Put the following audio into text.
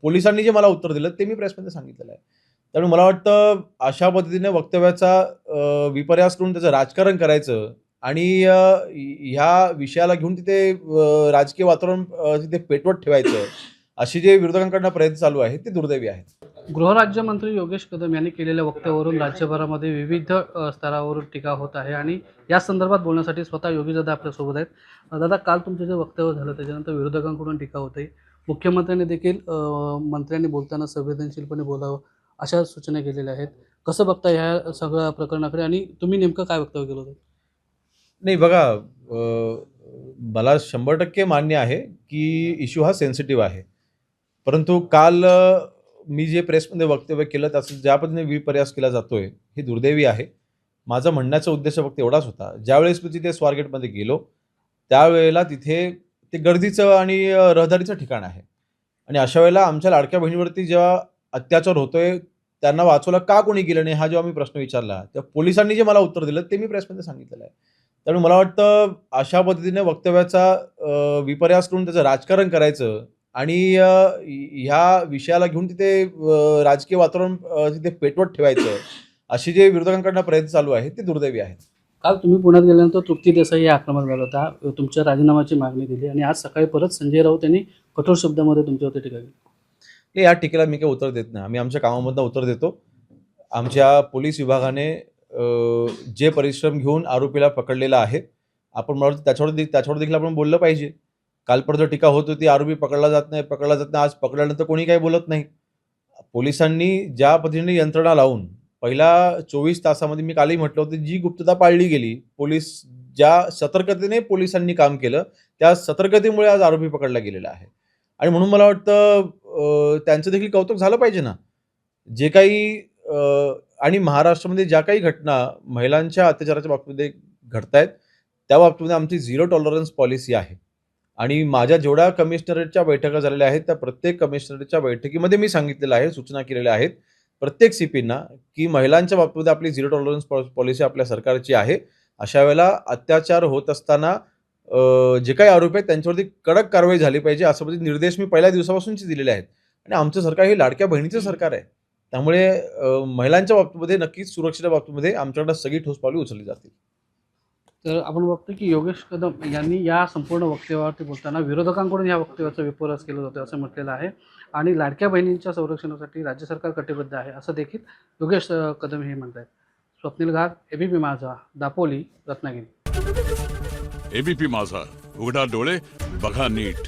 पोलिसांनी जे मला उत्तर दिलं ते मी प्रेसमध्ये सांगितलेलं आहे. त्यामुळे मला वाटतं अशा पद्धतीने वक्तव्याचा विपर्यास करून त्याचं राजकारण करायचं आणि ह्या विषयाला घेऊन तिथे राजकीय वातावरण तिथे पेटवत ठेवायचं, अशी जे विरोधकांकडून प्रयत्न चालू आहेत ते दुर्दैवी आहेत. गृहराज्यमंत्री योगेश कदम यांनी केलेल्या वक्तव्यावरून राज्यभरामध्ये विविध स्तरावरून टीका होत आहे आणि या संदर्भात बोलण्यासाठी स्वतः योगीदादा आपल्यासोबत आहेत. दादा, काल तुमचं जे वक्तव्य झालं त्याच्यानंतर विरोधकांकडून टीका होते. मुख्यमंत्र्यांनी देखील मंत्र्यांनी बोलताना संवेदनशीलपणे बोलावं अशा सूचना केलेल्या आहेत. कसं बघता ह्या सगळ्या प्रकरणाकडे आणि तुम्ही नेमकं काय वक्तव्य केलं होतं? नाही बघा, मला 100% मान्य आहे की इश्यू हा सेन्सिटिव्ह आहे. परंतु काल मी जे प्रेसमध्ये वक्तव्य केलं त्याचा ज्या पद्धतीने विपर्यास केला जातोय हे दुर्दैवी आहे. माझा म्हणण्याचा उद्देश फक्त एवढाच होता. ज्यावेळेस मी तिथे स्वारगेटमध्ये गेलो त्यावेळेला तिथे ते गर्दीचं आणि रहदारीचं ठिकाण आहे आणि अशा वेळेला आमच्या लाडक्या बहिणीवरती जेव्हा अत्याचार होतोय त्यांना वाचवलं का कोणी गेलं नाही हा जेव्हा मी प्रश्न विचारला तेव्हा पोलिसांनी जे मला उत्तर दिलं ते मी प्रेसमध्ये सांगितलेलं आहे. त्यामुळे मला वाटतं अशा पद्धतीने वक्तव्याचा विपर्यास करून त्याचं राजकारण करायचं आणि ह्या विषयाला घेऊन तिथे राजकीय वातावरण तिथे पेटवत ठेवायचं, अशी जे विरोधकांकडून प्रयत्न चालू आहेत ते दुर्दैवी आहेत. काल तुम्ही पुण्यात गेल्यानंतर तृप्ती देसाई या आक्रमक झाला होता. तुमच्या राजीनाम्याची मागणी दिली आणि आज सकाळी परत संजय राऊत यांनी कठोर शब्दामध्ये तुमच्यावरती टीका केली. हे या टीकेला मी काही उत्तर देत नाही. आम्ही आमच्या कामामधनं उत्तर देतो. आमच्या पोलीस विभागाने जे परिश्रम घेऊन आरोपीला पकडलेला आहे, आपण मला वाटतं त्याच्यावर देखील आपण बोललं पाहिजे. कालपर्यंत टीका होत होती, आरोपी पकडला जात नाही, पकडला जात नाही. आज पकडल्यानंतर कोणी काही बोलत नाही. पोलिसांनी ज्या पद्धतीने यंत्रणा लावून पहिल्या 24 तासामध्ये मी कालही म्हटलं होतं, जी गुप्तता पाळली गेली, पोलीस ज्या सतर्कतेने पोलिसांनी काम केलं, त्या सतर्कतेमुळे आज आरोपी पकडला गेलेला आहे. आणि म्हणून मला वाटतं त्यांचं देखील कौतुक झालं पाहिजे ना. जे काही आणि महाराष्ट्रामध्ये ज्या काही घटना महिलांच्या अत्याचाराच्या बाबतीमध्ये घडतायत, त्या बाबतीमध्ये आमची झिरो टॉलरन्स पॉलिसी आहे. आणि माझ्या जेवढ्या कमिशनरेटच्या बैठका झालेल्या आहेत, त्या प्रत्येक कमिशनरेटच्या बैठकीमध्ये मी सांगितलेलं आहे, सूचना केलेल्या आहेत प्रत्येक सीपींना, की महिलांच्या बाबतीमध्ये आपली झिरो टॉलरन्स पॉलिसी आपल्या सरकारची आहे. अशा वेळेला अत्याचार होत असताना जे काही आरोपी आहेत त्यांच्यावरती कडक कारवाई झाली पाहिजे, असे निर्देश मी पहिल्या दिवसापासूनचे दिलेले आहेत. आणि आमचं सरकार हे लाडक्या बहिणीचं सरकार आहे. त्यामुळे महिलांच्या बाबतीमध्ये नक्कीच सुरक्षेच्या बाबतीमध्ये आमच्याकडे सगळी ठोस पावले उचलली जातील. तर आपण बघतो की योगेश कदम यांनी या संपूर्ण वक्तव्यावरती बोलताना विरोधकांकडून या वक्तव्याचा विपर्यास केला जातो असं म्हटलेलं आहे आणि लाडक्या बहिणींच्या संरक्षणासाठी राज्य सरकार कटिबद्ध आहे असं देखील योगेश कदम हे म्हणत आहेत. स्वप्नील घाग, एबीपी माझा, दापोली, रत्नागिरी. एबीपी माझा, उघडा डोळे बघा नीट.